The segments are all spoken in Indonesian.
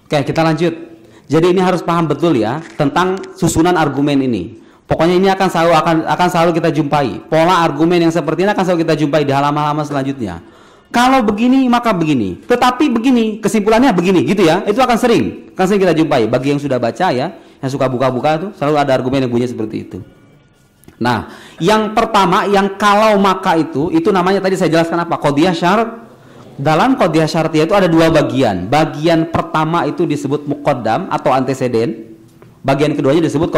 Oke, kita lanjut. Jadi ini harus paham betul ya tentang susunan argumen ini. Pokoknya ini akan selalu kita jumpai. Pola argumen yang seperti ini akan selalu kita jumpai di halaman-halaman selanjutnya. Kalau begini maka begini. Tetapi begini, kesimpulannya begini, gitu ya. Itu akan sering kita jumpai. Bagi yang sudah baca ya, yang suka buka-buka itu selalu ada argumen yang bunyi seperti itu. Nah, yang pertama yang kalau maka itu namanya tadi saya jelaskan apa? Qadhiyah syarat. Dalam qadhiyah syartiyah itu ada dua bagian. Bagian pertama itu disebut muqaddam atau anteseden. Bagian keduanya disebut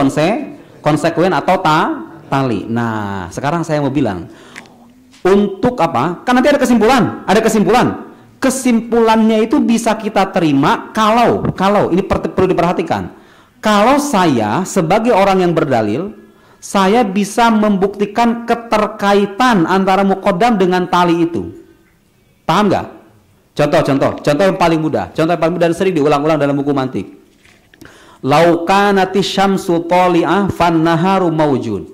konsekuen atau tali. Nah, sekarang saya mau bilang untuk apa? Kan nanti ada kesimpulan. Kesimpulannya itu bisa kita terima kalau ini perlu diperhatikan. Kalau saya sebagai orang yang berdalil, saya bisa membuktikan keterkaitan antara muqaddam dengan tali itu. Paham nggak? Contoh yang paling mudah. Contoh yang paling mudah dan sering diulang-ulang dalam buku mantik. Lau kanati syamsu tali'ah fan naharu maujud.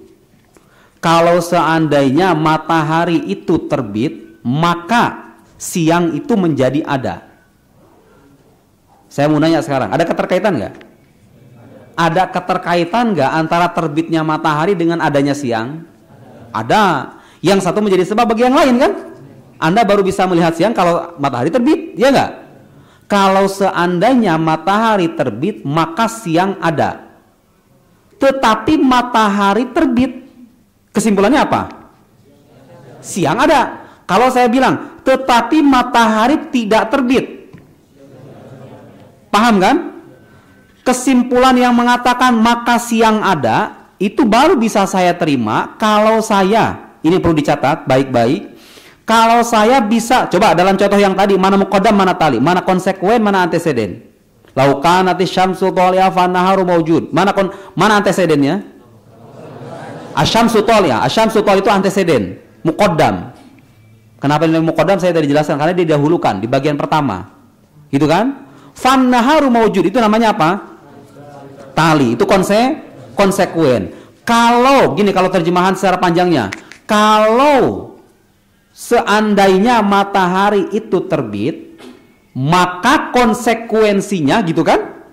Kalau seandainya matahari itu terbit, maka siang itu menjadi ada. Saya mau nanya sekarang, ada keterkaitan nggak? Ada keterkaitan nggak antara terbitnya matahari dengan adanya siang? Ada. Yang satu menjadi sebab bagi yang lain kan? Anda baru bisa melihat siang kalau matahari terbit, ya nggak? Kalau seandainya matahari terbit, maka siang ada. Tetapi matahari terbit, kesimpulannya apa? Siang ada. Kalau saya bilang, tetapi matahari tidak terbit, paham kan? Kesimpulan yang mengatakan maka siang ada, itu baru bisa saya terima kalau saya, ini perlu dicatat baik-baik. Kalau saya bisa, coba dalam contoh yang tadi, mana muqaddam, mana tali, mana konsekuen, mana anteseden. Lau kanati syamsu tali'ah fan naharu maujud. Mana antesedennya? Asyamsu tali'ah. Asyamsu tali'ah itu anteseden, muqaddam. Kenapa ini muqaddam saya tadi jelaskan? Karena dia didahulukan di bagian pertama. Gitu kan? Fan naharu maujud itu namanya apa? Tali. Itu konsekuen. Kalau gini, kalau terjemahan secara panjangnya, kalau seandainya matahari itu terbit, maka konsekuensinya gitu kan?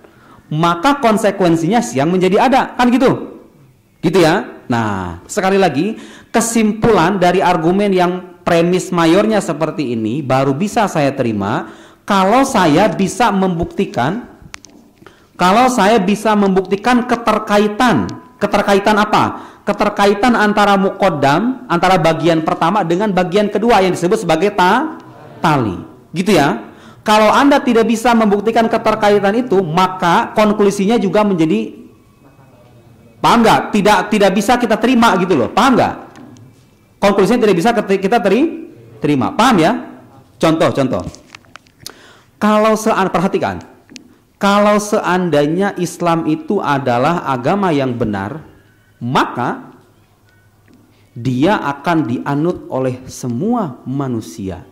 Maka konsekuensinya siang menjadi ada, kan gitu? Gitu ya. Nah, sekali lagi, kesimpulan dari argumen yang premis mayornya seperti ini baru bisa saya terima kalau saya bisa membuktikan keterkaitan apa? Keterkaitan antara muqaddam, antara bagian pertama dengan bagian kedua yang disebut sebagai tali. Gitu ya. Kalau Anda tidak bisa membuktikan keterkaitan itu, maka konklusinya juga menjadi, paham nggak? Tidak bisa kita terima gitu loh. Paham nggak? Konklusinya tidak bisa kita terima. Paham ya? Contoh. Perhatikan. Kalau seandainya Islam itu adalah agama yang benar, maka dia akan dianut oleh semua manusia.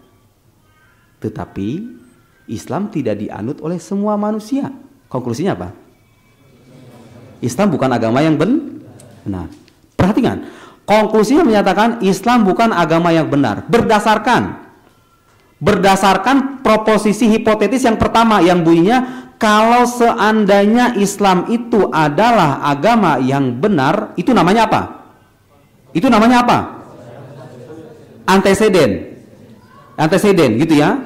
Tetapi Islam tidak dianut oleh semua manusia. Konklusinya apa? Islam bukan agama yang benar. Perhatikan, konklusinya menyatakan Islam bukan agama yang benar berdasarkan proposisi hipotetis yang pertama yang bunyinya, kalau seandainya Islam itu adalah agama yang benar, itu namanya apa? Anteseden gitu ya.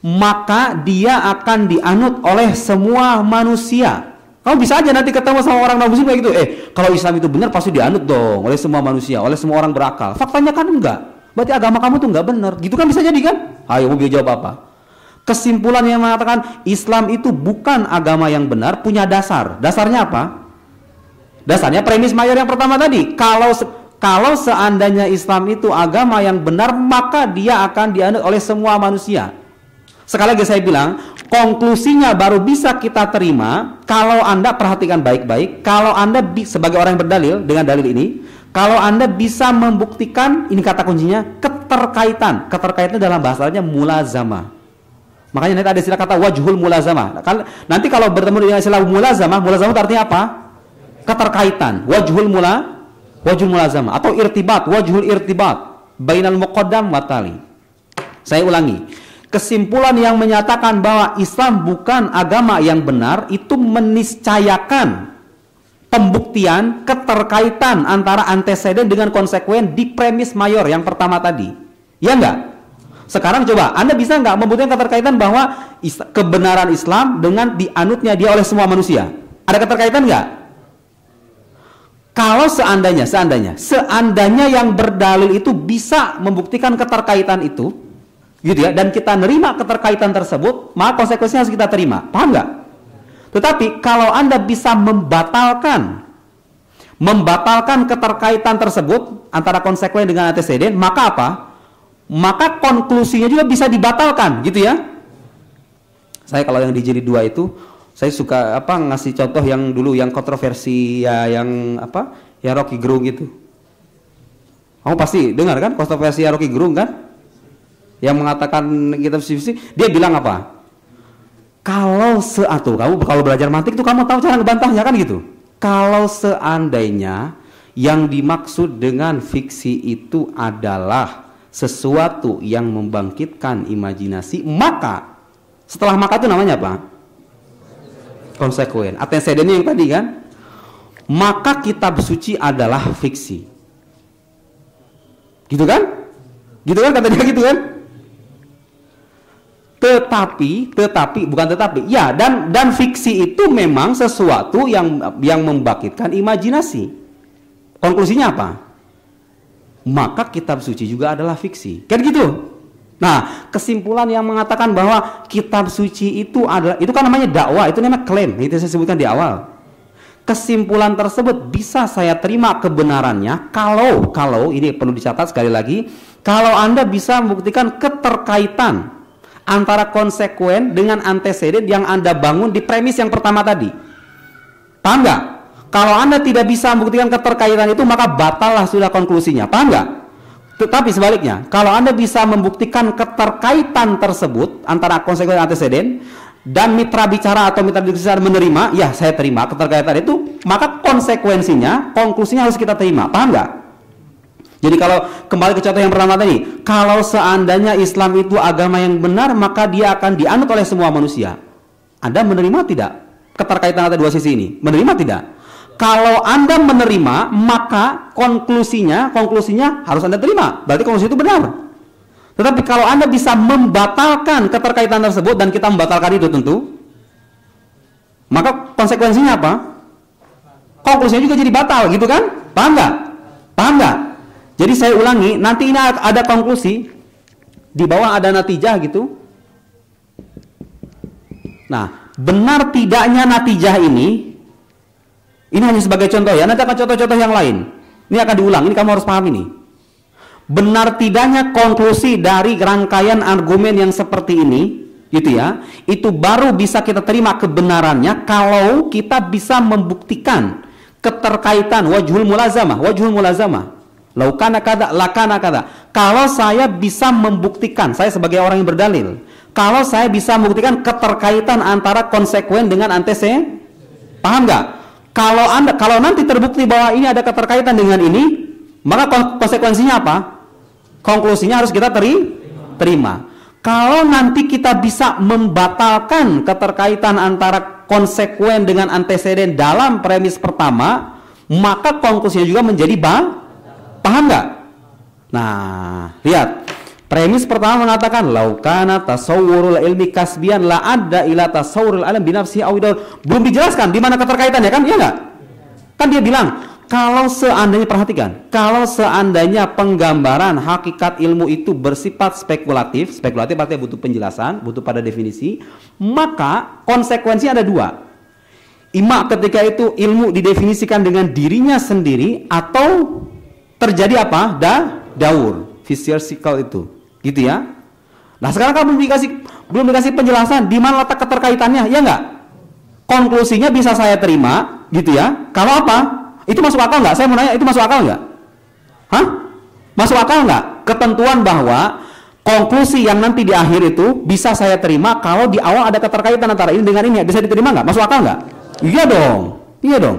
Maka dia akan dianut oleh semua manusia. Kamu bisa aja nanti ketemu sama orang non muslim kayak gitu. Kalau Islam itu benar pasti dianut dong oleh semua manusia, oleh semua orang berakal. Faktanya kan enggak. Berarti agama kamu tuh enggak benar. Gitu kan bisa jadi kan? Ayo, mau jawab apa? Kesimpulan yang mengatakan Islam itu bukan agama yang benar punya dasar. Dasarnya apa? Dasarnya premis mayor yang pertama tadi. Kalau seandainya Islam itu agama yang benar, maka dia akan dianut oleh semua manusia. Sekali lagi saya bilang, konklusinya baru bisa kita terima kalau Anda perhatikan baik-baik. Kalau Anda sebagai orang yang berdalil dengan dalil ini, kalau Anda bisa membuktikan, ini kata kuncinya, keterkaitan. Keterkaitan dalam bahasanya mulazamah. Makanya nanti ada istilah kata wajhul mulazamah. Nanti kalau bertemu dengan istilah mulazamah itu artinya apa? Keterkaitan. Wajhul mulazamah atau irtibat, wajhul irtibat bainal muqaddam wa tali. Saya ulangi. kesimpulan yang menyatakan bahwa Islam bukan agama yang benar itu meniscayakan pembuktian keterkaitan antara anteseden dengan konsekuen di premis mayor yang pertama tadi. Ya enggak? Sekarang coba, Anda bisa enggak membuktikan keterkaitan bahwa kebenaran Islam dengan dianutnya dia oleh semua manusia? Ada keterkaitan enggak? Kalau seandainya yang berdalil itu bisa membuktikan keterkaitan itu, gitu ya, dan kita nerima keterkaitan tersebut, maka konsekuensinya harus kita terima. Paham nggak? Tetapi kalau Anda bisa membatalkan keterkaitan tersebut antara konsekuen dengan anteseden, maka apa? Maka konklusinya juga bisa dibatalkan, gitu ya. Saya kalau yang di jilid 2 itu, saya suka ngasih contoh yang dulu yang kontroversi ya, yang ya Rocky Gerung gitu. Kamu pasti dengar kan kontroversi Rocky Gerung kan? Yang mengatakan kitab suci, dia bilang apa? Kalau kamu kalau belajar mantik tuh kamu tahu cara ngebantahnya kan gitu. Kalau seandainya yang dimaksud dengan fiksi itu adalah sesuatu yang membangkitkan imajinasi, maka setelah maka itu namanya apa? Konsekuen. Antecedennya yang tadi kan? Maka kitab suci adalah fiksi. Gitu kan? Gitu kan kata dia gitu kan? Tetapi ya, dan fiksi itu memang sesuatu yang membangkitkan imajinasi. Konklusinya apa? Maka kitab suci juga adalah fiksi. Kan gitu. Nah, kesimpulan yang mengatakan bahwa kitab suci itu kan namanya dakwah, itu namanya klaim. Itu saya sebutkan di awal. Kesimpulan tersebut bisa saya terima kebenarannya kalau ini perlu dicatat sekali lagi, kalau Anda bisa membuktikan keterkaitan antara konsekuen dengan anteseden yang Anda bangun di premis yang pertama tadi. Paham nggak? Kalau Anda tidak bisa membuktikan keterkaitan itu, maka batallah sudah konklusinya. Paham nggak? Tetapi sebaliknya, kalau Anda bisa membuktikan keterkaitan tersebut antara konsekuen dan anteseden, dan mitra bicara atau mitra diskusi menerima, ya saya terima keterkaitan itu, maka konklusinya harus kita terima. Paham nggak? Jadi kalau kembali ke contoh yang pertama tadi, kalau seandainya Islam itu agama yang benar, maka dia akan dianut oleh semua manusia. Anda menerima tidak keterkaitan antara dua sisi ini? Menerima tidak? Kalau Anda menerima, maka konklusinya harus Anda terima. Berarti konklusi itu benar. Tetapi kalau Anda bisa membatalkan keterkaitan tersebut, dan kita membatalkan itu tentu, maka konsekuensinya apa? Konklusinya juga jadi batal, gitu kan? Paham nggak? Paham nggak? Jadi saya ulangi, nanti ini ada konklusi, di bawah ada natijah gitu. Nah, benar tidaknya natijah ini hanya sebagai contoh ya, nanti akan contoh-contoh yang lain. Ini akan diulang, ini kamu harus paham ini. Benar tidaknya konklusi dari rangkaian argumen yang seperti ini, gitu ya, itu baru bisa kita terima kebenarannya kalau kita bisa membuktikan keterkaitan wajhul mulazamah. Laukana kada, lakana kada. Kalau saya bisa membuktikan, saya sebagai orang yang berdalil, kalau saya bisa membuktikan keterkaitan antara konsekuen dengan anteseden, paham nggak? Kalau nanti terbukti bahwa ini ada keterkaitan dengan ini, maka konsekuensinya apa? Konklusinya harus kita terima. Kalau nanti kita bisa membatalkan keterkaitan antara konsekuen dengan anteseden dalam premis pertama, maka konklusinya juga menjadi paham nggak? Nah, lihat. Premis pertama mengatakan laukana tasawwurul ilmi kasbian la adda ila tasawwurul alam binafsi awidul. Belum dijelaskan di mana keterkaitannya kan? Iya nggak? Kan dia bilang kalau seandainya, perhatikan, kalau seandainya penggambaran hakikat ilmu itu bersifat spekulatif artinya butuh penjelasan, butuh pada definisi, maka konsekuensinya ada dua. Ima ketika itu ilmu didefinisikan dengan dirinya sendiri, atau terjadi apa? Daur, vicious cycle itu, gitu ya. Nah sekarang kan belum dikasih penjelasan di mana letak keterkaitannya, ya enggak? Konklusinya bisa saya terima, gitu ya. Kalau apa? Itu masuk akal nggak? Saya mau nanya, itu masuk akal nggak? Hah? Masuk akal nggak? Ketentuan bahwa konklusi yang nanti di akhir itu bisa saya terima kalau di awal ada keterkaitan antara ini dengan ini, bisa diterima nggak? Masuk akal nggak? Iya dong, iya dong.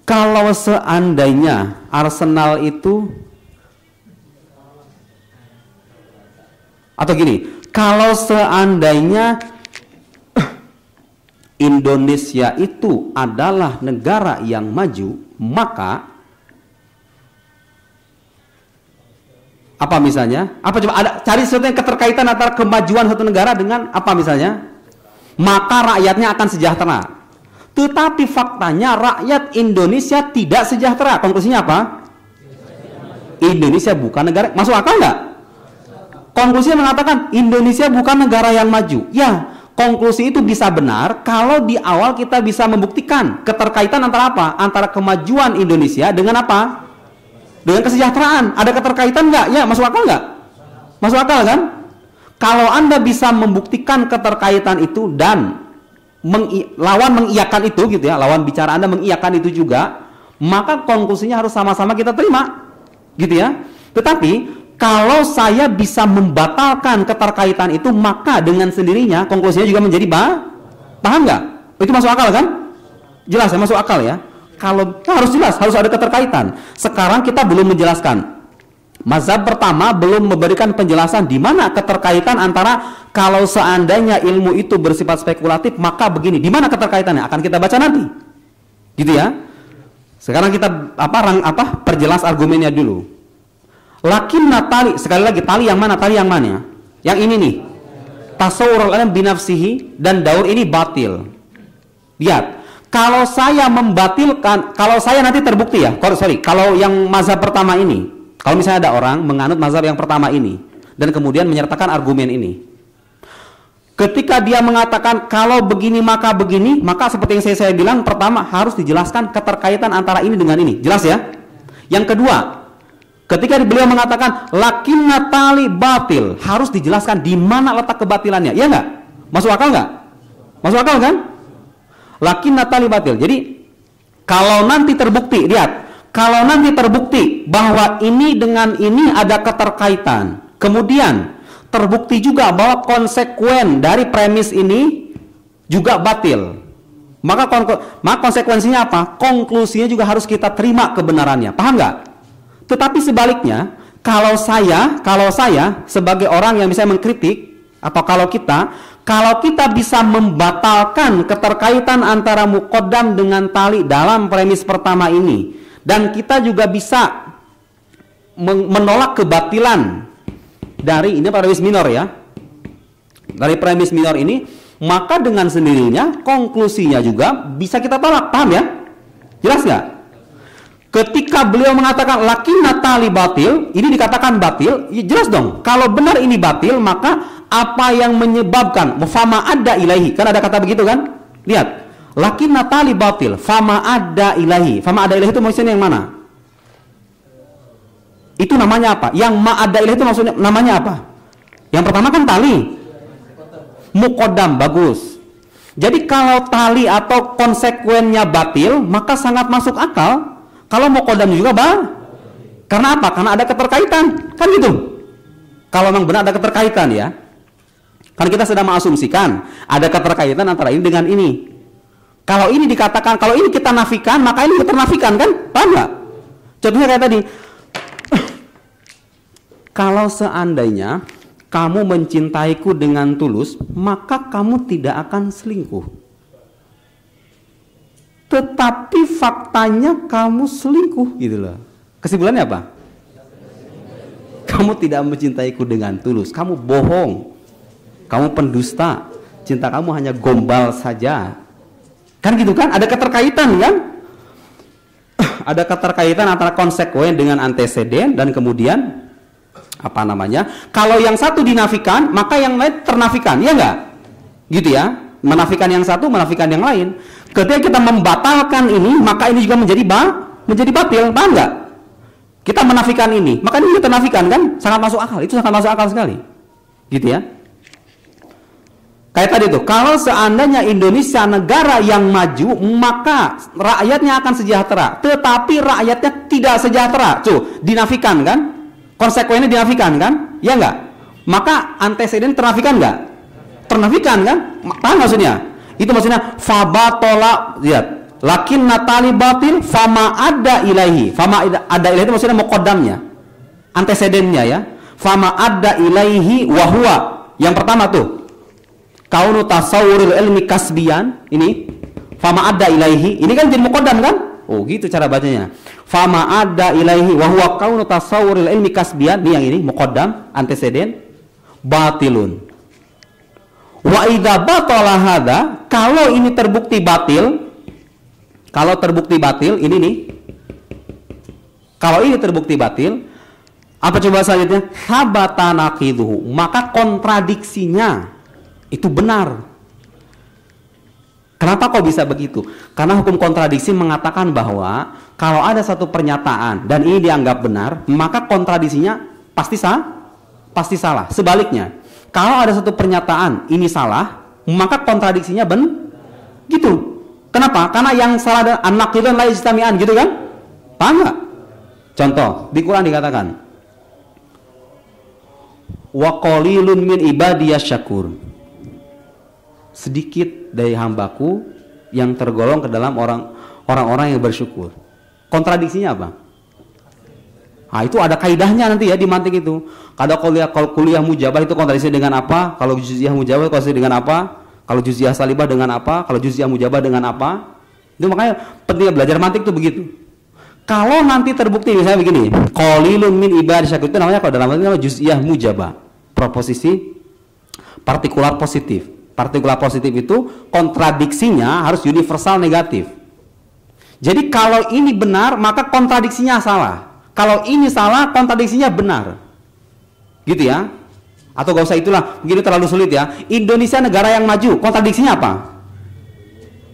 Kalau seandainya Arsenal itu Atau gini, kalau seandainya Indonesia itu adalah negara yang maju, maka apa misalnya? Apa coba ada cari sesuatu yang keterkaitan antara kemajuan satu negara dengan apa misalnya? Maka rakyatnya akan sejahtera. Tetapi faktanya rakyat Indonesia tidak sejahtera. Konklusinya apa? Indonesia bukan negara. Masuk akal nggak? Konklusinya mengatakan Indonesia bukan negara yang maju. Ya, konklusi itu bisa benar kalau di awal kita bisa membuktikan keterkaitan antara apa? Antara kemajuan Indonesia dengan apa? Dengan kesejahteraan. Ada keterkaitan nggak? Ya, masuk akal nggak? Masuk akal kan? Kalau Anda bisa membuktikan keterkaitan itu dan lawan mengiyakan itu gitu ya, lawan bicara Anda mengiyakan itu juga, maka konklusinya harus sama-sama kita terima. Gitu ya. Tetapi kalau saya bisa membatalkan keterkaitan itu, maka dengan sendirinya konklusinya juga menjadi paham nggak? Itu masuk akal kan? Jelas ya, masuk akal ya. Kalau harus jelas, harus ada keterkaitan. Sekarang kita belum menjelaskan. Mazhab pertama belum memberikan penjelasan di mana keterkaitan antara kalau seandainya ilmu itu bersifat spekulatif, maka begini. Di mana keterkaitannya? Akan kita baca nanti. Gitu ya. Sekarang kita perjelas argumennya dulu. Lakinna tali, sekali lagi tali yang mana? Tali yang mana? Yang ini nih. Tasawwurul alam binafsihi, dan daur ini batil. Lihat. Kalau saya membatilkan, kalau saya nanti terbukti ya, kalau yang mazhab pertama ini, kalau misalnya ada orang menganut mazhab yang pertama ini, dan kemudian menyertakan argumen ini, ketika dia mengatakan kalau begini maka begini, maka seperti yang saya bilang, pertama harus dijelaskan keterkaitan antara ini dengan ini, jelas ya. Yang kedua, ketika beliau mengatakan lakinna tali batil, harus dijelaskan di mana letak kebatilannya, ya nggak? Masuk akal nggak? Masuk akal kan? Lakinna tali batil. Jadi kalau nanti terbukti, lihat, kalau nanti terbukti bahwa ini dengan ini ada keterkaitan, kemudian terbukti juga bahwa konsekuen dari premis ini juga batil, maka konsekuensinya apa? Konklusinya juga harus kita terima kebenarannya. Paham nggak? Tetapi sebaliknya, kalau saya sebagai orang yang bisa mengkritik, atau kalau kita bisa membatalkan keterkaitan antara muqaddam dengan tali dalam premis pertama ini, dan kita juga bisa menolak kebatilan dari ini premis minor ya, dari premis minor ini, maka dengan sendirinya konklusinya juga bisa kita tolak. Paham ya? Jelas nggak? Ketika beliau mengatakan lakinna tali batil, ini dikatakan batil, ya jelas dong. Kalau benar ini batil, maka apa yang menyebabkan fama ada ilahi, kan ada kata begitu kan? Lihat, lakinna tali batil, fama ada ilahi. Fama ada ilahi itu maksudnya yang mana? Itu namanya apa? Yang ma ada ilahi itu maksudnya namanya apa? Yang pertama kan tali, muqaddam, bagus. Jadi kalau tali atau konsekuennya batil, maka sangat masuk akal kalau muqaddam juga karena apa? Karena ada keterkaitan, kan gitu. Kalau memang benar ada keterkaitan ya. Kan kita sedang mengasumsikan ada keterkaitan antara ini dengan ini. Kalau ini dikatakan, kalau ini kita nafikan, maka ini kita nafikan kan? Paham nggak? Contohnya kayak tadi. Kalau seandainya kamu mencintaiku dengan tulus, maka kamu tidak akan selingkuh. Tetapi faktanya kamu selingkuh, gitu loh. Kesimpulannya apa? Kamu tidak mencintaiku dengan tulus, kamu bohong, kamu pendusta, cinta kamu hanya gombal saja. Kan gitu kan? Ada keterkaitan kan? Ada keterkaitan antara konsekuen dengan anteseden, dan kemudian apa namanya? Kalau yang satu dinafikan, maka yang lain ternafikan, ya enggak? Gitu ya? Menafikan yang satu, menafikan yang lain. Ketika kita membatalkan ini, maka ini juga menjadi batil, paham nggak? Kita menafikan ini, maka ini kita nafikan kan? Sangat masuk akal, itu sangat masuk akal sekali, gitu ya. Kayak tadi tuh, kalau seandainya Indonesia negara yang maju, maka rakyatnya akan sejahtera. Tetapi rakyatnya tidak sejahtera, dinafikan kan? Konsekuennya dinafikan kan? Ya nggak? Maka anteseden ternafikan nggak? Ternafikan kan? Paham maksudnya? Itu maksudnya fabatola, lihat, lakin natali batil fama ada ilahi. Fama ada ilahi itu maksudnya muqaddamnya, antesedennya ya. Fama adda ilaihi wahwa. Yang pertama tuh, kaunu tasawurul ilmi kasbian. Ini fama adda ilaihi. Ini kan jadi muqaddam kan? Oh gitu cara bacanya. Fama adda ilaihi wahwa kaunu tasawurul ilmi kasbian. Ini yang ini muqaddam, anteseden. Batilun. Wa idza batala hadza, kalau ini terbukti batil, kalau terbukti batil ini nih. Kalau ini terbukti batil, apa coba selanjutnya? Habata naqiduhu, maka kontradiksinya itu benar. Kenapa kok bisa begitu? Karena hukum kontradiksi mengatakan bahwa kalau ada satu pernyataan dan ini dianggap benar, maka kontradiksinya pasti salah. Sebaliknya, kalau ada satu pernyataan ini salah, maka kontradiksinya gitu. Kenapa? Karena yang salah adalah an-naqidun la yajtami'an, gitu kan? Paham nggak? Contoh, di Quran dikatakan wa qalilun min ibadiyas syakur. Sedikit dari hambaku yang tergolong ke dalam orang-orang yang bersyukur. Kontradiksinya apa? Nah, itu ada kaidahnya nanti ya di mantik itu. Kalau kuliah mujabah itu kontradiksi dengan apa? Kalau juz'iyah mujabah kontradiksi dengan apa? Kalau juz'iyah salibah dengan apa? Kalau juz'iyah mujabah dengan apa? Itu makanya pentingnya belajar mantik itu begitu. Kalau nanti terbukti misalnya begini, qalilun min ibadiyas syakur, itu namanya kalau dalam arti juz'iyah mujabah, proposisi partikular positif. Partikular positif itu kontradiksinya harus universal negatif. Jadi kalau ini benar maka kontradiksinya salah. Kalau ini salah kontradiksinya benar. Gitu ya. Atau gak usah itulah, begini terlalu sulit ya. Indonesia negara yang maju, kontradiksinya apa?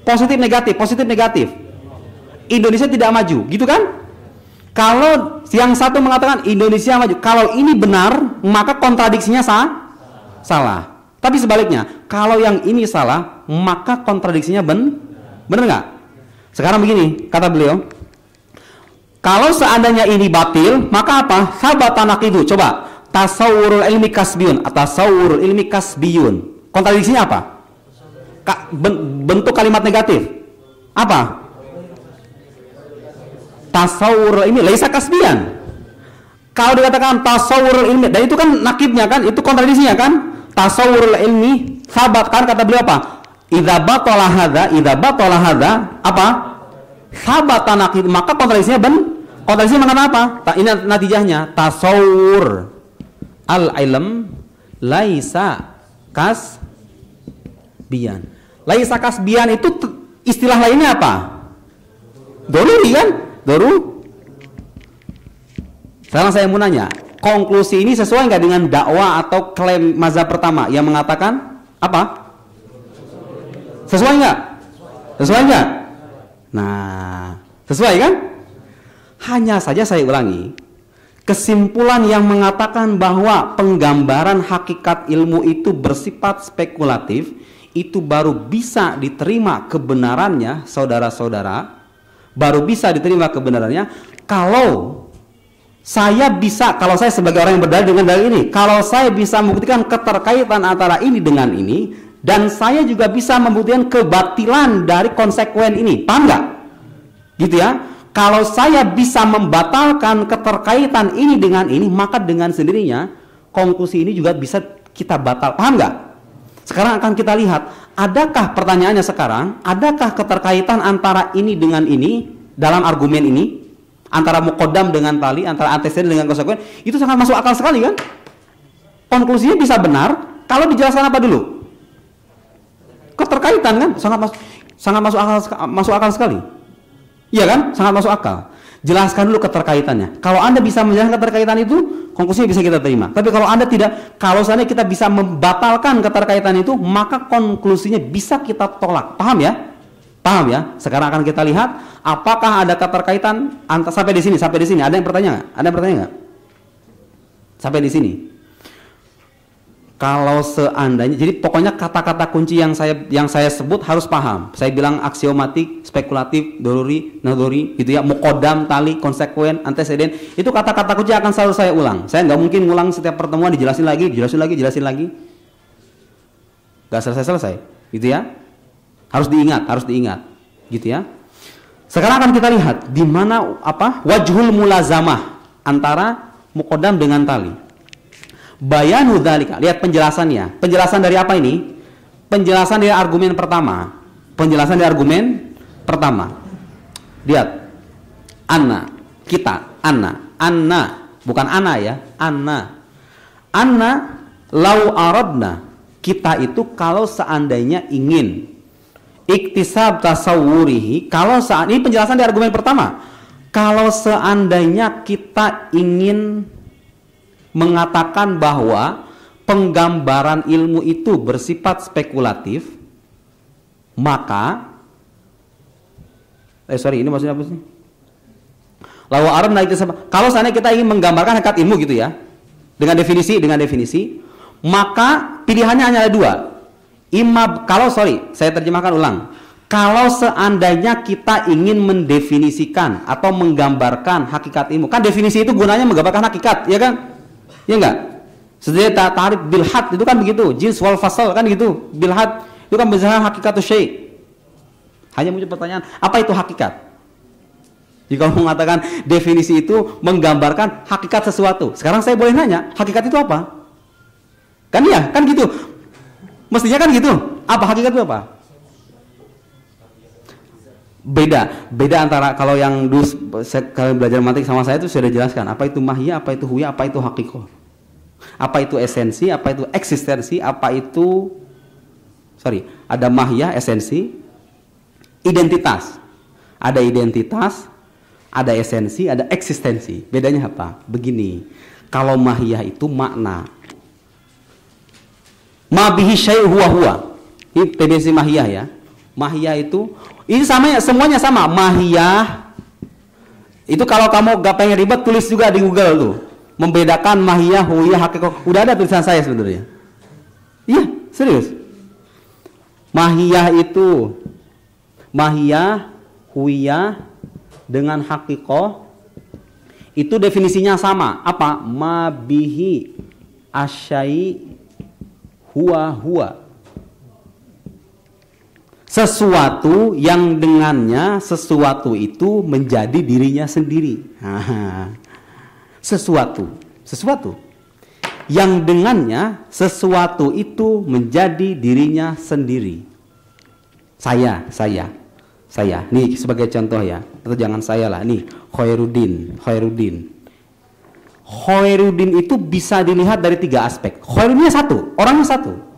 Positif negatif. Indonesia tidak maju, gitu kan? Kalau yang satu mengatakan Indonesia maju, kalau ini benar, maka kontradiksinya salah. Tapi sebaliknya, kalau yang ini salah, maka kontradiksinya benar nggak? Sekarang begini, kata beliau, kalau seandainya ini batil, maka apa? Sabata naqidu. Coba, tasawurul ilmi kasbiyun, tasawurul ilmi kasbiyun. Kontradiksinya apa? Bentuk kalimat negatif. Apa? Tasawur ini laisa kasbian. Kalau dikatakan tasawurul ilmi, dan itu kan nakibnya kan, itu kontradiksinya kan? Tasawurul ilmi sabat kan, kata beliau apa? Idza batala hadza apa? Sabata nakid, maka kontradiksinya kontradiksinya makna apa? Ini natijahnya tasawur al-ilm laisa kasbian. Laisa kasbian itu istilah lainnya apa? Doruri kan? Sekarang saya mau nanya, konklusi ini sesuai nggak dengan dakwah atau klaim mazhab pertama yang mengatakan apa? Sesuai nggak? Nah, sesuai kan? Hanya saja saya ulangi, kesimpulan yang mengatakan bahwa penggambaran hakikat ilmu itu bersifat spekulatif itu baru bisa diterima kebenarannya, saudara-saudara. Baru bisa diterima kebenarannya kalau saya sebagai orang yang berdalil dengan dalil ini, kalau saya bisa membuktikan keterkaitan antara ini dengan ini, dan saya juga bisa membuktikan kebatilan dari konsekuen ini. Paham nggak? Gitu ya. Kalau saya bisa membatalkan keterkaitan ini dengan ini, maka dengan sendirinya konklusi ini juga bisa kita batal. Paham nggak? Sekarang akan kita lihat, adakah pertanyaannya sekarang, adakah keterkaitan antara ini dengan ini dalam argumen ini, antara muqaddam dengan tali, antara anteseden dengan konsekuen, itu sangat masuk akal sekali kan? Konklusinya bisa benar kalau dijelaskan apa dulu? Keterkaitan kan? Sangat masuk akal sekali. Iya kan? Sangat masuk akal. Jelaskan dulu keterkaitannya. Kalau Anda bisa menjelaskan keterkaitan itu, konklusinya bisa kita terima. Tapi kalau Anda tidak, kalau seandainya kita bisa membatalkan keterkaitan itu, maka konklusinya bisa kita tolak. Paham ya? Paham ya? Sekarang akan kita lihat apakah ada keterkaitan sampai di sini. Ada yang bertanya nggak? Ada yang bertanya nggak? Sampai di sini. Kalau seandainya, jadi pokoknya kata-kata kunci yang saya sebut harus paham. Saya bilang aksiomatik, spekulatif, doruri, nadori, gitu ya, muqaddam, tali, konsekuen, anteseden. Itu kata-kata kunci akan selalu saya ulang. Saya nggak mungkin ngulang setiap pertemuan dijelasin lagi. Nggak selesai, gitu ya. Harus diingat, gitu ya. Sekarang akan kita lihat di mana wajhul mulazamah antara muqaddam dengan tali. Bayanu dzalika. Lihat penjelasannya. Penjelasan dari apa ini? Penjelasan dari argumen pertama. Penjelasan dari argumen pertama. Lihat. Anna, kita, anna, bukan ana ya, anna. Anna lau aradna. Kita itu kalau seandainya ingin iktisab tasawwurihi, kalau saat ini penjelasan dari argumen pertama. Kalau seandainya kita ingin mengatakan bahwa penggambaran ilmu itu bersifat spekulatif, maka ini maksudnya apa sih? Lawa Arab naik kalau seandainya kita ingin menggambarkan hakikat ilmu gitu ya, dengan definisi, maka pilihannya hanya ada dua. Saya terjemahkan ulang. Kalau seandainya kita ingin mendefinisikan atau menggambarkan hakikat ilmu, kan definisi itu gunanya menggambarkan hakikat, ya kan? Ya enggak? Seperti ta'rif bil had itu kan begitu, jins wal fasal kan gitu. Bil had itu kan bicara hakikat syai'. Hanya muncul pertanyaan, apa itu hakikat? Jika mengatakan definisi itu menggambarkan hakikat sesuatu. Sekarang saya boleh nanya, hakikat itu apa? Kan ya, kan gitu. Mestinya kan gitu. Apa hakikat itu apa? Beda antara kalau yang dulu kalian belajar matematik sama saya itu sudah jelaskan apa itu mahiyah, apa itu huyah, apa itu hakikoh, apa itu esensi, apa itu eksistensi, apa itu ada mahiyah, esensi, identitas, ada esensi, ada eksistensi. Bedanya apa? Begini, kalau mahiyah itu makna, ma bihi syai' huwa. Ini definisi mahiyah ya. Mahiyah itu ini semuanya sama. Mahiyah itu kalau kamu gak pengen ribet tulis juga di Google tuh. Membedakan mahiyah, huyah, hakikoh. Udah ada tulisan saya sebenarnya. Iya, serius. Mahiyah itu mahiyah, huyah dengan hakikoh itu definisinya sama. Apa? Ma bihi asyai huwa. Sesuatu yang dengannya sesuatu itu menjadi dirinya sendiri. Sesuatu yang dengannya sesuatu itu menjadi dirinya sendiri. Saya. Nih sebagai contoh ya, atau jangan saya lah. Nih Khairuddin itu bisa dilihat dari 3 aspek. Khairuddinnya satu, orangnya satu.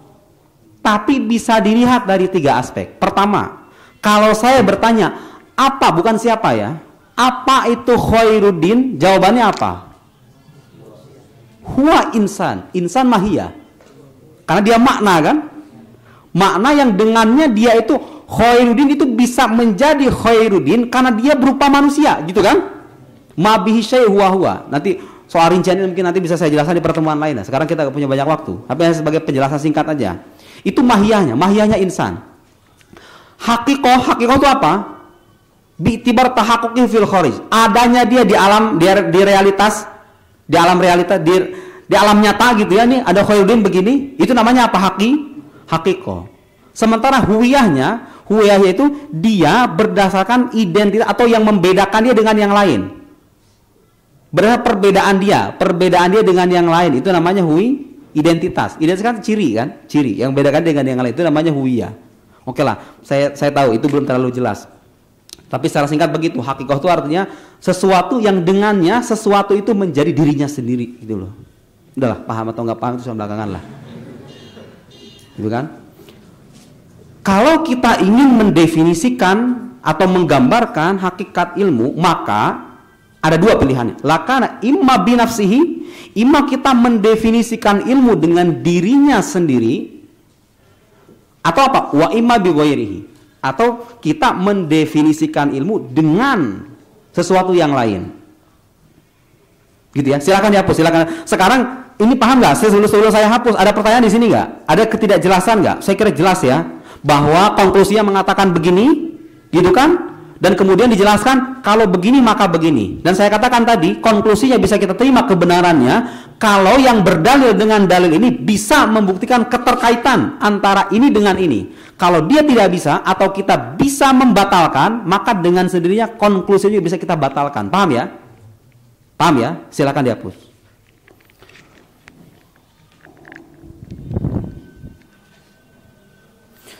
Tapi bisa dilihat dari 3 aspek. Pertama, kalau saya bertanya, apa bukan siapa ya? Apa itu Khairuddin? Jawabannya apa? Huwa insan mahiyah. Karena dia makna kan? Makna yang dengannya dia itu Khairuddin itu bisa menjadi Khairuddin karena dia berupa manusia, gitu kan? Ma bihi syai' huwa. Nanti soal rinciannya mungkin nanti bisa saya jelaskan di pertemuan lain. Sekarang kita punya banyak waktu. Tapi sebagai penjelasan singkat aja. Itu mahiyahnya insan. Hakikoh itu apa? Bi'tibar tahaqquqi fil kharij. Adanya dia di alam, di realitas, di alam nyata gitu ya. Nih ada Khairuddin begini, itu namanya apa? Hakikoh. Sementara huyahnya itu dia berdasarkan identitas atau yang membedakan dia dengan yang lain. Berdasarkan perbedaan dia dengan yang lain, itu namanya identitas kan ciri yang bedakan dengan yang lain, itu namanya huwiyah. Oke lah, saya tahu itu belum terlalu jelas, tapi secara singkat begitu. Hakikoh itu artinya sesuatu yang dengannya sesuatu itu menjadi dirinya sendiri, gitu loh. Udahlah, paham atau nggak paham itu soal belakangan lah, gitu kan. Kalau kita ingin mendefinisikan atau menggambarkan hakikat ilmu, maka ada 2 pilihan. Lakana imma binafsihi, imma kita mendefinisikan ilmu dengan dirinya sendiri, atau apa? Wa imma bi ghairihi, atau kita mendefinisikan ilmu dengan sesuatu yang lain. Gitu ya. Silakan dihapus, silakan. Sekarang ini paham nggak? Sebelum saya hapus, ada pertanyaan di sini nggak? Ada ketidakjelasan nggak? Saya kira jelas ya, bahwa konklusinya mengatakan begini, gitu kan? Dan kemudian dijelaskan kalau begini maka begini. Dan saya katakan tadi, konklusinya bisa kita terima kebenarannya kalau yang berdalil dengan dalil ini bisa membuktikan keterkaitan antara ini dengan ini. Kalau dia tidak bisa atau kita bisa membatalkan, maka dengan sendirinya konklusinya bisa kita batalkan. Paham ya? Paham ya? Silakan dihapus.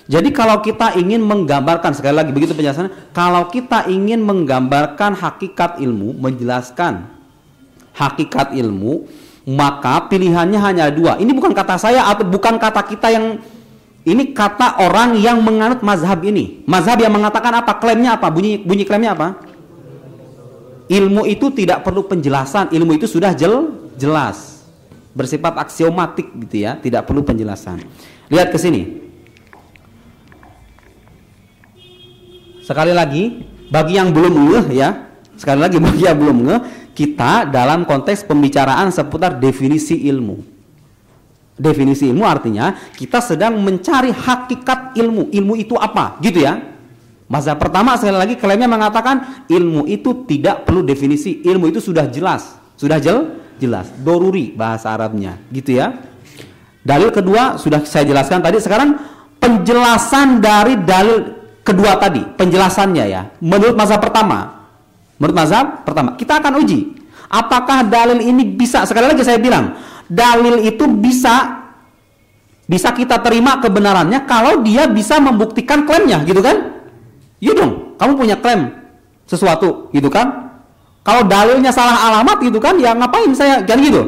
Jadi kalau kita ingin menggambarkan, sekali lagi begitu penjelasannya, kalau kita ingin menggambarkan hakikat ilmu, menjelaskan hakikat ilmu, maka pilihannya hanya dua. Ini bukan kata saya atau bukan kata kita yang, ini kata orang yang menganut mazhab ini. Mazhab yang mengatakan apa? Klaimnya apa? Bunyi klaimnya apa? Ilmu itu tidak perlu penjelasan, ilmu itu sudah jelas. Bersifat aksiomatik gitu ya, tidak perlu penjelasan. Lihat ke sini. Sekali lagi, bagi yang belum ngeh ya, sekali lagi bagi yang belum ngeh, kita dalam konteks pembicaraan seputar definisi ilmu. Definisi ilmu artinya kita sedang mencari hakikat ilmu. Ilmu itu apa? Gitu ya. Mazhab pertama sekali lagi klaimnya mengatakan ilmu itu tidak perlu definisi. Ilmu itu sudah jelas. Sudah jelas. Doruri bahasa Arabnya. Gitu ya. Dalil kedua sudah saya jelaskan tadi. Sekarang penjelasan dari dalil kedua tadi, penjelasannya ya. Menurut mazhab pertama, kita akan uji apakah dalil ini bisa. Sekali lagi saya bilang, dalil itu bisa kita terima kebenarannya kalau dia bisa membuktikan klaimnya, gitu kan? Iya dong, kamu punya klaim sesuatu, gitu kan? Kalau dalilnya salah alamat, gitu kan? Ya ngapain saya jangan gitu.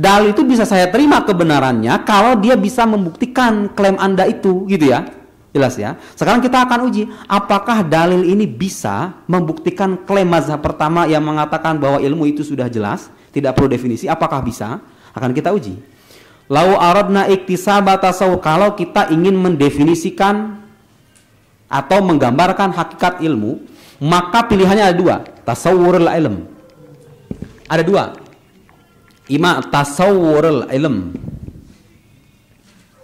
Dalil itu bisa saya terima kebenarannya kalau dia bisa membuktikan klaim Anda itu, gitu ya. Jelas ya. Sekarang kita akan uji apakah dalil ini bisa membuktikan klaim mazhab pertama yang mengatakan bahwa ilmu itu sudah jelas, tidak perlu definisi. Apakah bisa? Akan kita uji. Lau aradna iktisaba tasawwur, kalau kita ingin mendefinisikan atau menggambarkan hakikat ilmu, maka pilihannya ada dua. Tasawwurul ilm. Ada dua. Ima tasawwurul ilm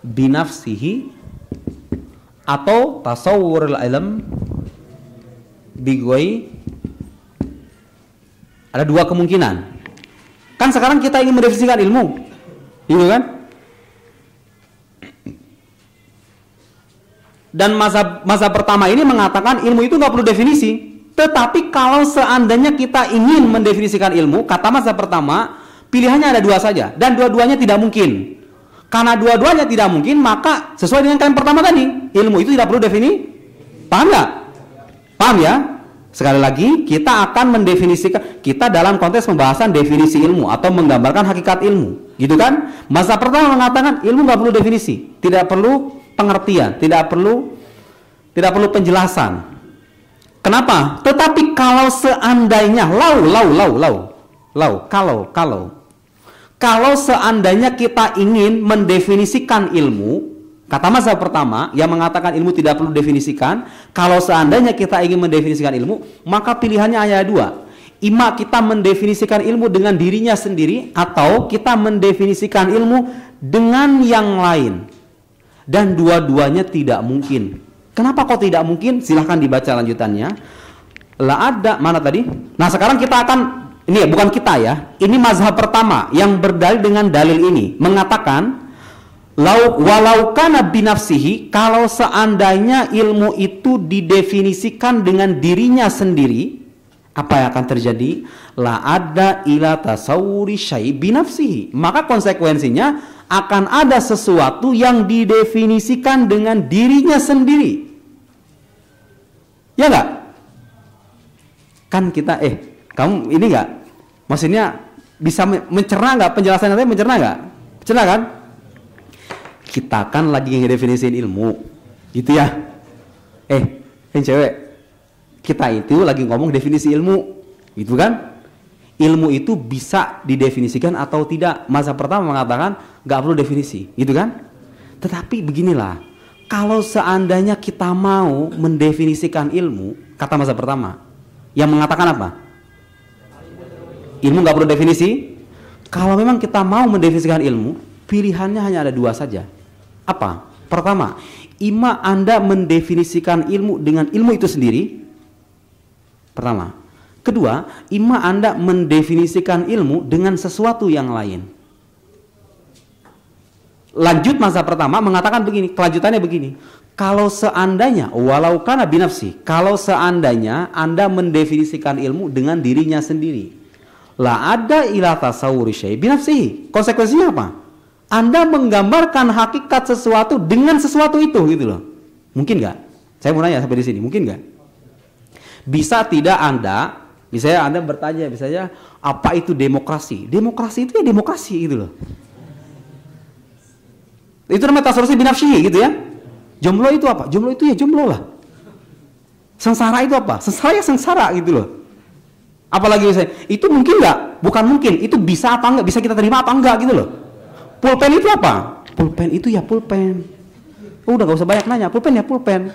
binafsihi atau tasawwurul ilm bigoi. Ada dua kemungkinan. Kan sekarang kita ingin mendefinisikan ilmu, gitu kan? Dan mazhab pertama ini mengatakan ilmu itu nggak perlu definisi. Tetapi kalau seandainya kita ingin mendefinisikan ilmu, kata mazhab pertama, pilihannya ada dua saja dan dua-duanya tidak mungkin. Karena dua-duanya tidak mungkin, maka sesuai dengan klaim pertama tadi, ilmu itu tidak perlu definisi. Paham nggak? Paham ya? Sekali lagi, kita akan mendefinisikan, kita dalam konteks pembahasan definisi ilmu atau menggambarkan hakikat ilmu, gitu kan? Mazhab pertama mengatakan ilmu nggak perlu definisi, tidak perlu pengertian, tidak perlu penjelasan. Kenapa? Tetapi kalau seandainya kalau seandainya kita ingin mendefinisikan ilmu, kata mazhab pertama yang mengatakan ilmu tidak perlu definisikan, kalau seandainya kita ingin mendefinisikan ilmu, maka pilihannya hanya dua. Ima kita mendefinisikan ilmu dengan dirinya sendiri, atau kita mendefinisikan ilmu dengan yang lain. Dan dua-duanya tidak mungkin. Kenapa kok tidak mungkin? Silahkan dibaca lanjutannya. Mana tadi? Nah sekarang kita akan, ini bukan kita ya, ini mazhab pertama yang berdalil dengan dalil ini mengatakan walau kana binafsihi, kalau seandainya ilmu itu didefinisikan dengan dirinya sendiri, apa yang akan terjadi? La ada ila tasawwuri syai binafsihi, maka konsekuensinya akan ada sesuatu yang didefinisikan dengan dirinya sendiri. Ya enggak? Kan kita kamu ini enggak, maksudnya bisa mencerna enggak penjelasan nanti, mencerna enggak? Mencerna kan? Kita kan lagi ngedefinisin ilmu, gitu ya. Cewek, kita itu lagi ngomong definisi ilmu, gitu kan? Ilmu itu bisa didefinisikan atau tidak. Mazhab pertama mengatakan enggak perlu definisi, gitu kan? Tetapi beginilah, kalau seandainya kita mau mendefinisikan ilmu, kata mazhab pertama, yang mengatakan apa? Ilmu nggak perlu definisi. Kalau memang kita mau mendefinisikan ilmu, pilihannya hanya ada dua saja. Apa? Pertama, ima Anda mendefinisikan ilmu dengan ilmu itu sendiri. Pertama. Kedua, ima Anda mendefinisikan ilmu dengan sesuatu yang lain. Lanjut mazhab pertama mengatakan begini, kelanjutannya begini. Kalau seandainya, walau kana binafsi, kalau seandainya Anda mendefinisikan ilmu dengan dirinya sendiri, la ada ila tasawwuri syai binafsihi. Konsekuensinya apa? Anda menggambarkan hakikat sesuatu dengan sesuatu itu, gitu loh. Mungkin nggak? Saya mau nanya sampai di sini, mungkin nggak? Bisa tidak Anda, misalnya Anda bertanya, misalnya apa itu demokrasi? Demokrasi itu ya demokrasi gitu loh. Itu namanya tasarrufi binafsihi gitu ya. Jomblo itu apa? Jomblo itu ya jomblo lah. Sengsara itu apa? Sengsara ya sengsara gitu loh. Apalagi misalnya, itu mungkin nggak? Bukan mungkin, itu bisa apa enggak? Bisa kita terima apa enggak gitu loh. Pulpen itu apa? Pulpen itu ya pulpen. Udah gak usah banyak nanya, pulpen ya pulpen.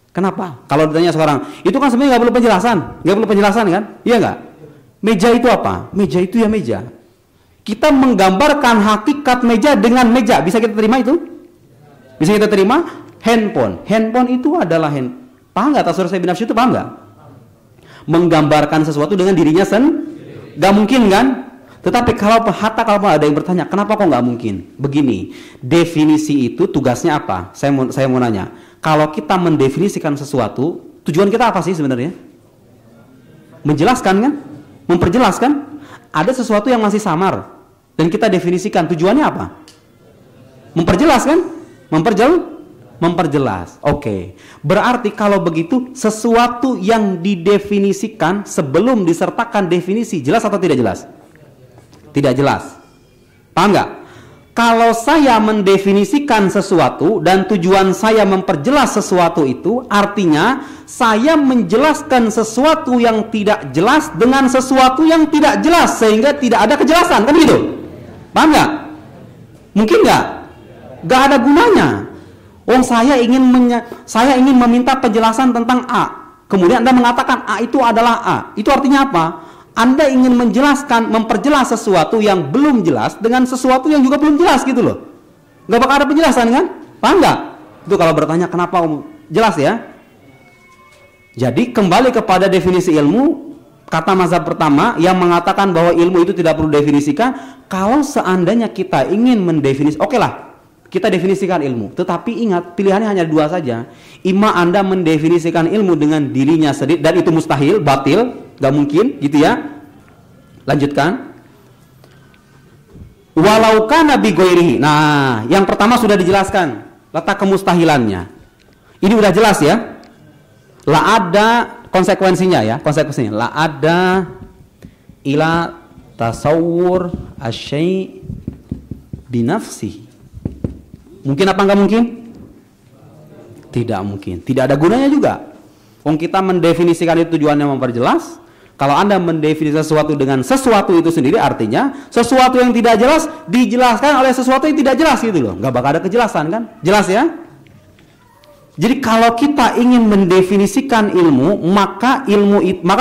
Kenapa? Kalau ditanya sekarang, itu kan sebenarnya nggak perlu penjelasan, nggak perlu penjelasan kan? Iya nggak? Meja itu apa? Meja itu ya meja. Kita menggambarkan hakikat meja dengan meja, bisa kita terima itu? Bisa kita terima? Handphone, handphone itu adalah paham nggak? Tasawwur saya binafsi itu paham nggak? Menggambarkan sesuatu dengan dirinya nggak mungkin kan? Tetapi kalau ada yang bertanya, kenapa kok nggak mungkin? Begini, definisi itu tugasnya apa? Saya mau nanya. Kalau kita mendefinisikan sesuatu, tujuan kita apa sih sebenarnya? Menjelaskan kan? Memperjelaskan? Ada sesuatu yang masih samar dan kita definisikan, tujuannya apa? Memperjelas kan? Memperjelas. Oke. Berarti kalau begitu sesuatu yang didefinisikan sebelum disertakan definisi jelas atau tidak jelas? Tidak jelas. Paham nggak? Kalau saya mendefinisikan sesuatu dan tujuan saya memperjelas sesuatu itu, artinya saya menjelaskan sesuatu yang tidak jelas dengan sesuatu yang tidak jelas sehingga tidak ada kejelasan, kan gitu? Paham nggak? Mungkin nggak? Nggak ada gunanya. Saya ingin meminta penjelasan tentang A. Kemudian Anda mengatakan A itu adalah A. Itu artinya apa? Anda ingin memperjelas sesuatu yang belum jelas dengan sesuatu yang juga belum jelas gitu loh. Nggak bakal ada penjelasan kan? Paham nggak? Itu kalau bertanya kenapa jelas ya. Jadi kembali kepada definisi ilmu, kata mazhab pertama yang mengatakan bahwa ilmu itu tidak perlu definisikan. Kalau seandainya kita ingin mendefinisikan, oke lah, kita definisikan ilmu. Tetapi ingat, pilihannya hanya dua saja. Ima Anda mendefinisikan ilmu dengan dirinya sendiri dan itu mustahil, batil, gak mungkin gitu ya. Lanjutkan. Walau kana bi ghairihi. Nah, yang pertama sudah dijelaskan letak kemustahilannya. Ini udah jelas ya. La ada konsekuensinya ya, konsekuensinya. La ada ila tasawwur asy-syai' binafsihi. Mungkin apa enggak mungkin? Tidak mungkin. Tidak ada gunanya juga. Kita mendefinisikan itu tujuannya memperjelas. Kalau Anda mendefinisikan sesuatu dengan sesuatu itu sendiri, artinya sesuatu yang tidak jelas dijelaskan oleh sesuatu yang tidak jelas gitu loh. Nggak bakal ada kejelasan kan? Jelas ya? Jadi kalau kita ingin mendefinisikan ilmu, maka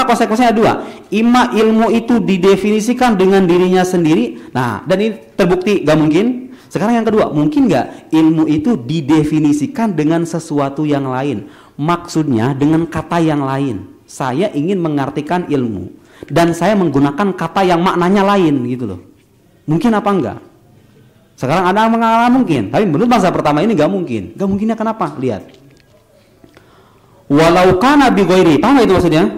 konsekuensinya dua. Ima ilmu itu didefinisikan dengan dirinya sendiri. Nah, dan ini terbukti nggak mungkin. Sekarang yang kedua, mungkin nggak ilmu itu didefinisikan dengan sesuatu yang lain? Maksudnya dengan kata yang lain. Saya ingin mengartikan ilmu dan saya menggunakan kata yang maknanya lain gitu loh. Mungkin apa enggak? Sekarang ada mengalami mungkin, tapi menurut mazhab pertama ini nggak mungkin. Nggak mungkinnya kenapa? Lihat. Walau kana bi ghairi, paham itu maksudnya?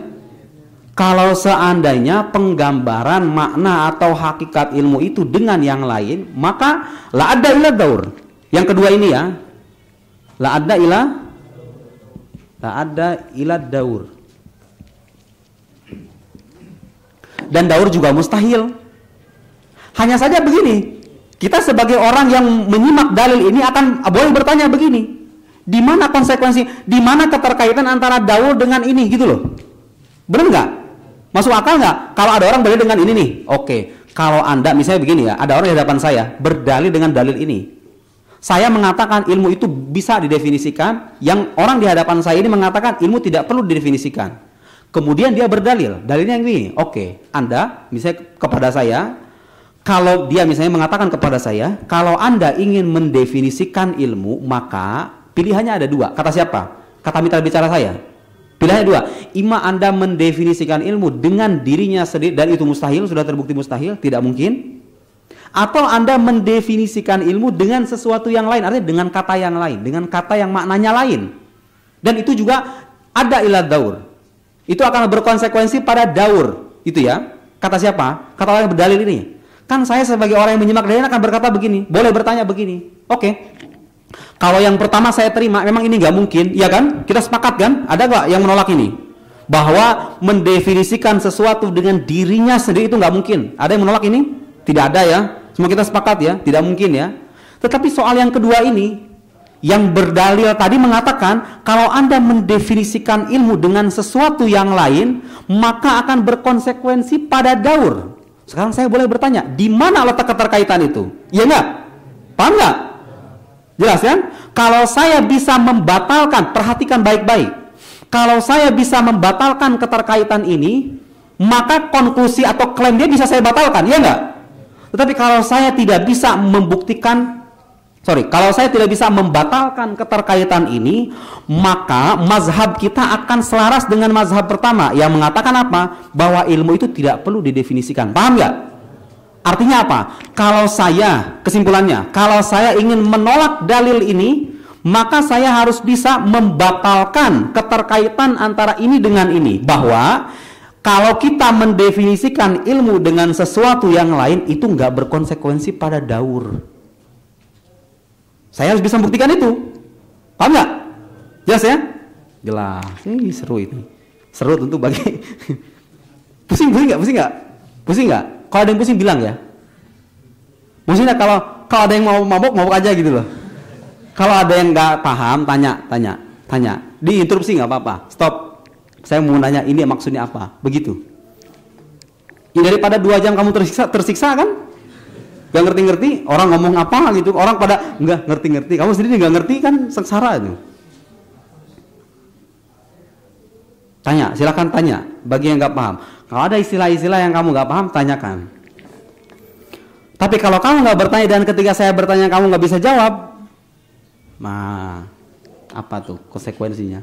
Kalau seandainya penggambaran makna atau hakikat ilmu itu dengan yang lain, maka la ada ila daur. Yang kedua ini ya, la ada ila daur. Dan daur juga mustahil. Hanya saja begini, kita sebagai orang yang menyimak dalil ini akan boleh bertanya begini, di mana konsekuensi, di mana keterkaitan antara daur dengan ini gitu loh. Benar nggak? Masuk akal nggak? Kalau ada orang berdalil dengan ini nih, oke. Kalau Anda misalnya begini ya, ada orang di hadapan saya berdalil dengan dalil ini. Saya mengatakan ilmu itu bisa didefinisikan, yang orang di hadapan saya ini mengatakan ilmu tidak perlu didefinisikan. Kemudian dia berdalil, dalilnya yang ini. Oke, Anda misalnya kepada saya, kalau dia misalnya mengatakan kepada saya, kalau Anda ingin mendefinisikan ilmu, maka pilihannya ada dua. Kata siapa? Kata mitra bicara saya. Pilihannya dua. Ima Anda mendefinisikan ilmu dengan dirinya sendiri dan itu mustahil, sudah terbukti mustahil, tidak mungkin. Atau Anda mendefinisikan ilmu dengan sesuatu yang lain, artinya dengan kata yang lain, dengan kata yang maknanya lain. Dan itu juga ada ila daur. Itu akan berkonsekuensi pada daur. Itu ya. Kata siapa? Kata orang yang berdalil ini. Kan saya sebagai orang yang menyimak dalil akan berkata begini. Boleh bertanya begini. Oke. Kalau yang pertama saya terima, memang ini nggak mungkin, ya kan? Kita sepakat kan? Ada nggak yang menolak ini? Bahwa mendefinisikan sesuatu dengan dirinya sendiri itu nggak mungkin. Ada yang menolak ini? Tidak ada ya. Semua kita sepakat ya, tidak mungkin ya. Tetapi soal yang kedua ini, yang berdalil tadi mengatakan kalau Anda mendefinisikan ilmu dengan sesuatu yang lain, maka akan berkonsekuensi pada daur. Sekarang saya boleh bertanya, di mana letak keterkaitan itu? Iya enggak? Paham enggak? Jelas kan? Kalau saya bisa membatalkan, perhatikan baik-baik. Kalau saya bisa membatalkan keterkaitan ini, maka konklusi atau klaim dia bisa saya batalkan, iya enggak? Tetapi kalau saya tidak bisa membuktikan, kalau saya tidak bisa membatalkan keterkaitan ini, maka mazhab kita akan selaras dengan mazhab pertama yang mengatakan apa? Bahwa ilmu itu tidak perlu didefinisikan. Paham nggak? Artinya apa? Kalau saya, kesimpulannya, kalau saya ingin menolak dalil ini, maka saya harus bisa membatalkan keterkaitan antara ini dengan ini. Bahwa kalau kita mendefinisikan ilmu dengan sesuatu yang lain, itu nggak berkonsekuensi pada daur. Saya harus bisa membuktikan itu. Paham nggak? Jelas ya? Jelas. Ini seru ini. Seru tentu bagi pusing nggak? Pusing nggak? Kalau ada yang pusing bilang ya. Maksudnya kalau ada yang mau mabok aja gitu loh. Kalau ada yang nggak paham, tanya. Diinterupsi nggak apa-apa. Stop. Saya mau nanya ini maksudnya apa? Begitu. Ya, daripada 2 jam kamu tersiksa kan? Gak ngerti-ngerti, orang ngomong apa gitu, orang pada nggak ngerti-ngerti, kamu sendiri nggak ngerti kan sengsara itu. Tanya, silakan tanya, bagi yang nggak paham. Kalau ada istilah-istilah yang kamu nggak paham, tanyakan. Tapi kalau kamu nggak bertanya dan ketika saya bertanya kamu nggak bisa jawab, nah apa tuh konsekuensinya?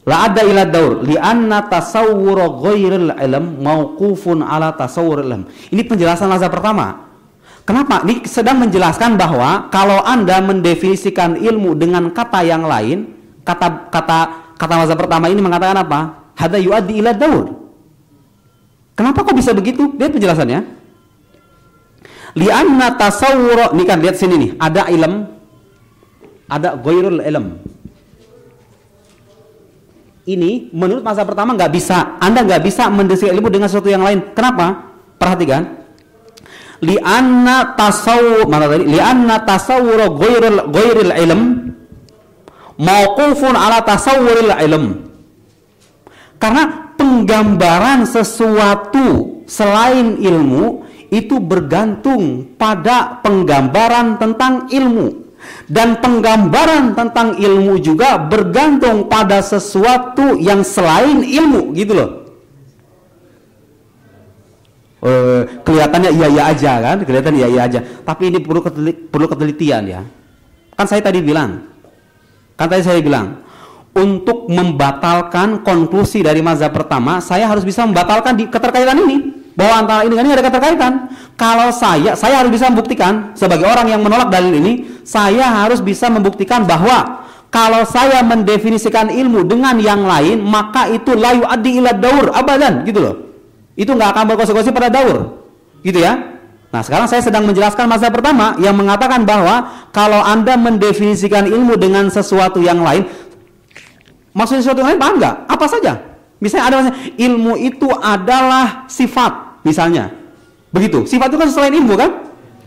La ada ila daur li anna tasawwur ghairil ilm mauqufun ala tasawwuril ilm. Ini penjelasan mazhab pertama. Kenapa? Ini sedang menjelaskan bahwa kalau Anda mendefinisikan ilmu dengan kata yang lain, kata mazhab pertama ini mengatakan apa? Hada yuaddi ila daur. Kenapa kok bisa begitu? Lihat penjelasannya. Li'anna tasawwur, ini kan lihat sini nih, ada ilm, ada ghairul ilm. Ini menurut mazhab pertama nggak bisa. Anda nggak bisa mendefinisikan ilmu dengan sesuatu yang lain. Kenapa? Perhatikan. Li'anna tasawwur ghairil ilm mauqufun ala tasawwuril ilm. Karena penggambaran sesuatu selain ilmu itu bergantung pada penggambaran tentang ilmu, dan penggambaran tentang ilmu juga bergantung pada sesuatu yang selain ilmu, gitu loh. Kelihatannya iya aja kan, iya aja. Tapi ini perlu ketelitian ya. Kan saya tadi bilang, untuk membatalkan konklusi dari mazhab pertama, saya harus bisa membatalkan di keterkaitan ini, bahwa antara ini ada keterkaitan. Kalau saya harus bisa membuktikan, sebagai orang yang menolak dalil ini, saya harus bisa membuktikan bahwa kalau saya mendefinisikan ilmu dengan yang lain, maka itu la yu'addi ila daur abadan, gitu loh. Itu nggak akan berkonsekuensi pada daur, gitu ya. Nah, sekarang saya sedang menjelaskan mazhab pertama yang mengatakan bahwa kalau Anda mendefinisikan ilmu dengan sesuatu yang lain, maksudnya sesuatu yang lain paham nggak? Apa saja? Misalnya ada ilmu itu adalah sifat, misalnya, begitu. Sifat itu kan selain ilmu kan?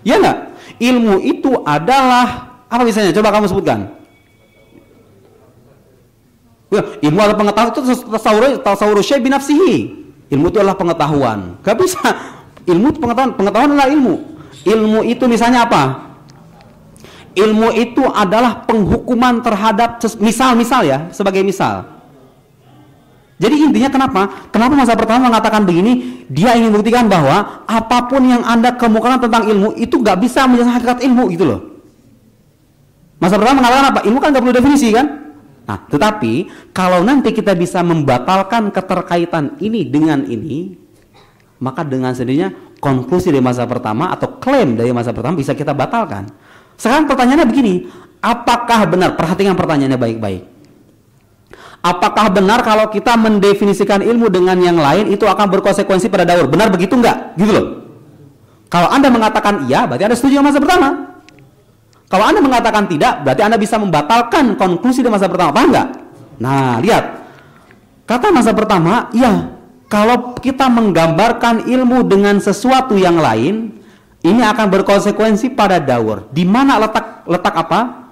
Ya nggak? Ilmu itu adalah apa misalnya? Coba kamu sebutkan. Ya, ilmu adalah pengetahuan, itu tasawwur syai' bi nafsihi. Ilmu itu adalah pengetahuan. Gak bisa. Ilmu itu pengetahuan adalah ilmu. Ilmu itu misalnya apa? Ilmu itu adalah penghukuman terhadap misal ya, sebagai misal. Jadi intinya kenapa mazhab pertama mengatakan begini? Dia ingin buktikan bahwa apapun yang Anda kemukakan tentang ilmu itu gak bisa menjelaskan hakikat ilmu, gitu loh. Mazhab pertama mengatakan apa? Ilmu kan gak perlu definisi kan? Nah, tetapi kalau nanti kita bisa membatalkan keterkaitan ini dengan ini, maka dengan sendirinya konklusi dari mazhab pertama atau klaim dari mazhab pertama bisa kita batalkan. Sekarang pertanyaannya begini, apakah benar? Perhatikan pertanyaannya baik-baik. Apakah benar kalau kita mendefinisikan ilmu dengan yang lain itu akan berkonsekuensi pada daur? Benar begitu enggak? Gitu loh. Kalau Anda mengatakan iya, berarti Anda setuju dengan mazhab pertama. Kalau Anda mengatakan tidak, berarti Anda bisa membatalkan konklusi di masa pertama, paham nggak? Nah, lihat. Kata masa pertama, iya, kalau kita menggambarkan ilmu dengan sesuatu yang lain, ini akan berkonsekuensi pada daur. Di mana letak apa?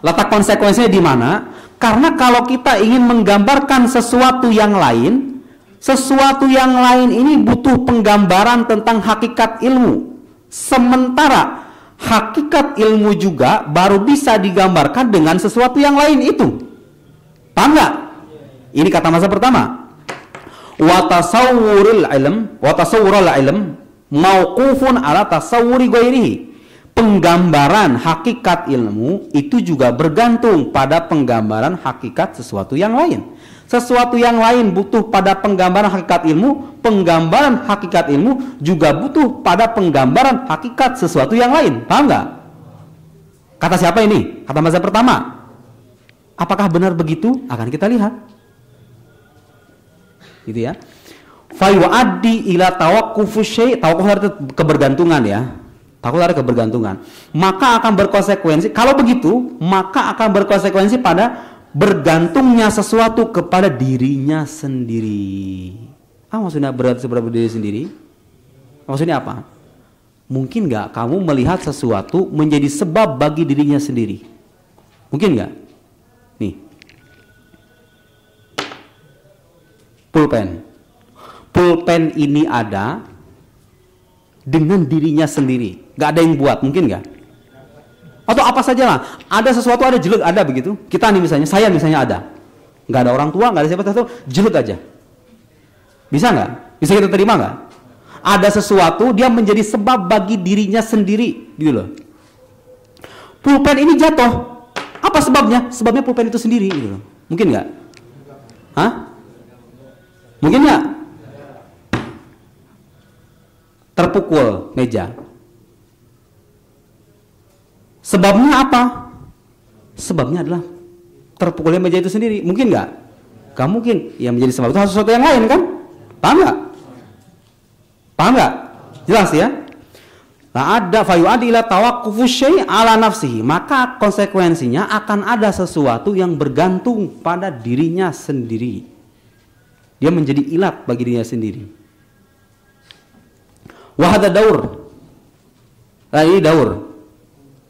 Letak konsekuensinya di mana? Karena kalau kita ingin menggambarkan sesuatu yang lain ini butuh penggambaran tentang hakikat ilmu. Sementara hakikat ilmu juga baru bisa digambarkan dengan sesuatu yang lain itu. Paham nggak? Ini kata masa pertama. Wa tasawwurul ilm mauqufun ala tasawwuri ghairihi. Penggambaran hakikat ilmu itu juga bergantung pada penggambaran hakikat sesuatu yang lain. Sesuatu yang lain butuh pada penggambaran hakikat ilmu, penggambaran hakikat ilmu juga butuh pada penggambaran hakikat sesuatu yang lain. Paham nggak? Kata siapa ini? Kata masa pertama. Apakah benar begitu? Akan kita lihat. Gitu ya. Fa yu'addi ila tawaqqufus syai', tawaqquf itu kebergantungan ya. Takut ada kebergantungan. Maka akan berkonsekuensi, kalau begitu, maka akan berkonsekuensi pada bergantungnya sesuatu kepada dirinya sendiri. Maksudnya berarti seberapa diri sendiri? Maksudnya apa? Mungkin nggak kamu melihat sesuatu menjadi sebab bagi dirinya sendiri? Mungkin nggak? Nih, pulpen. Pulpen ini ada dengan dirinya sendiri. Gak ada yang buat, mungkin gak? Atau apa saja lah, ada sesuatu, ada jelek, ada begitu. Kita nih misalnya, saya misalnya ada. Gak ada orang tua, gak ada siapa-siapa, jelek aja. Bisa gak? Bisa kita terima gak? Ada sesuatu, dia menjadi sebab bagi dirinya sendiri, gitu loh. Pulpen ini jatuh. Apa sebabnya? Sebabnya pulpen itu sendiri, gitu loh. Mungkin gak? Hah? Mungkin gak? Terpukul meja. Sebabnya apa? Sebabnya adalah terpukulnya meja itu sendiri. Mungkin nggak? Gak mungkin. Yang menjadi sebab itu harus sesuatu yang lain kan? Paham nggak? Paham nggak? Jelas ya? Nah, ada fayu'adi ila tawaqqufus syai' ala nafsihi. Maka konsekuensinya akan ada sesuatu yang bergantung pada dirinya sendiri. Dia menjadi ilat bagi dirinya sendiri. Wahada daur. Nah, ini daur.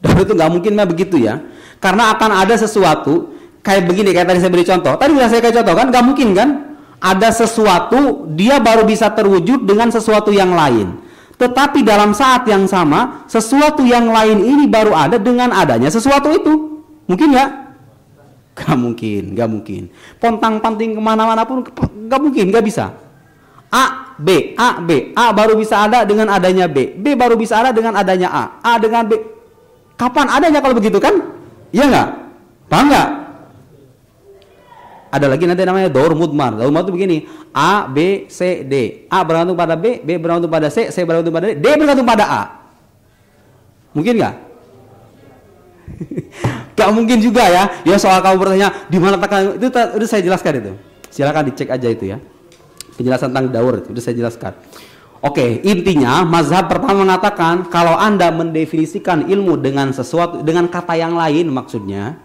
Daur itu nggak mungkin mah begitu ya. Karena akan ada sesuatu kayak begini, kayak tadi saya beri contoh. Tadi sudah saya kasih contoh kan, nggak mungkin kan? Ada sesuatu dia baru bisa terwujud dengan sesuatu yang lain. Tetapi dalam saat yang sama, sesuatu yang lain ini baru ada dengan adanya sesuatu itu. Mungkin nggak? Nggak mungkin, nggak mungkin. Pontang-panting kemana-mana pun nggak mungkin, nggak bisa. A, B, A baru bisa ada dengan adanya B baru bisa ada dengan adanya A dengan B. Kapan adanya kalau begitu kan? Iya nggak? Paham nggak? Ada lagi nanti namanya daur mudmar. Daur mudmar itu begini, A, B, C, D. A bergantung pada B bergantung pada C bergantung pada D bergantung pada A. Mungkin nggak? Gak mungkin juga ya. Ya soal kamu bertanya di mana letaknya itu saya jelaskan itu. Silakan dicek aja itu ya. Penjelasan tentang daur itu sudah saya jelaskan. Oke, intinya mazhab pertama mengatakan kalau Anda mendefinisikan ilmu dengan sesuatu, dengan kata yang lain maksudnya,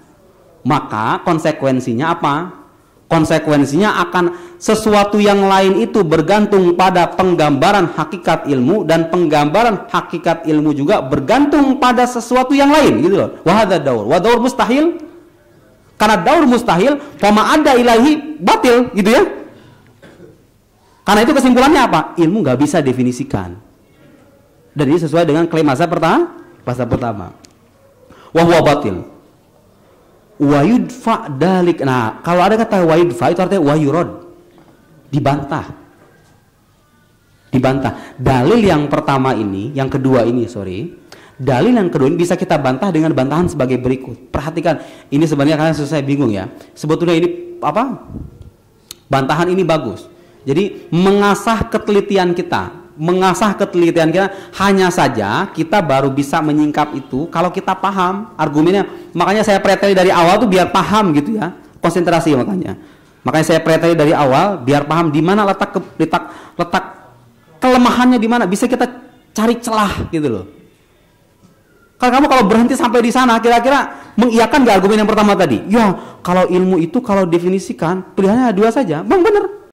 maka konsekuensinya apa? Konsekuensinya akan sesuatu yang lain itu bergantung pada penggambaran hakikat ilmu, dan penggambaran hakikat ilmu juga bergantung pada sesuatu yang lain, gitu loh. Wahada daur, wa daur mustahil. Karena daur mustahil, fama ada ilahi batil, gitu ya. Karena itu kesimpulannya apa? Ilmu nggak bisa definisikan. Dan ini sesuai dengan klaim mazhab pertama. Wahwa batil. Wayudfa dalik. Nah, kalau ada kata wayudfa itu artinya wayurod. Dibantah. Dalil yang pertama ini, yang kedua ini, dalil yang kedua ini bisa kita bantah dengan bantahan sebagai berikut. Perhatikan, ini sebenarnya kalian saya bingung ya. Sebetulnya ini apa? Bantahan ini bagus. Jadi mengasah ketelitian kita, hanya saja kita baru bisa menyingkap itu kalau kita paham argumennya. Makanya saya preteli dari awal tuh biar paham gitu ya, konsentrasi makanya saya preteli dari awal biar paham di mana letak kelemahannya, di mana bisa kita cari celah gitu loh. Kalau kamu kalau berhenti sampai di sana, kira-kira mengiyakan nggak argumen yang pertama tadi? Ya, kalau ilmu itu kalau definisikan pilihannya dua saja. Bang, bener.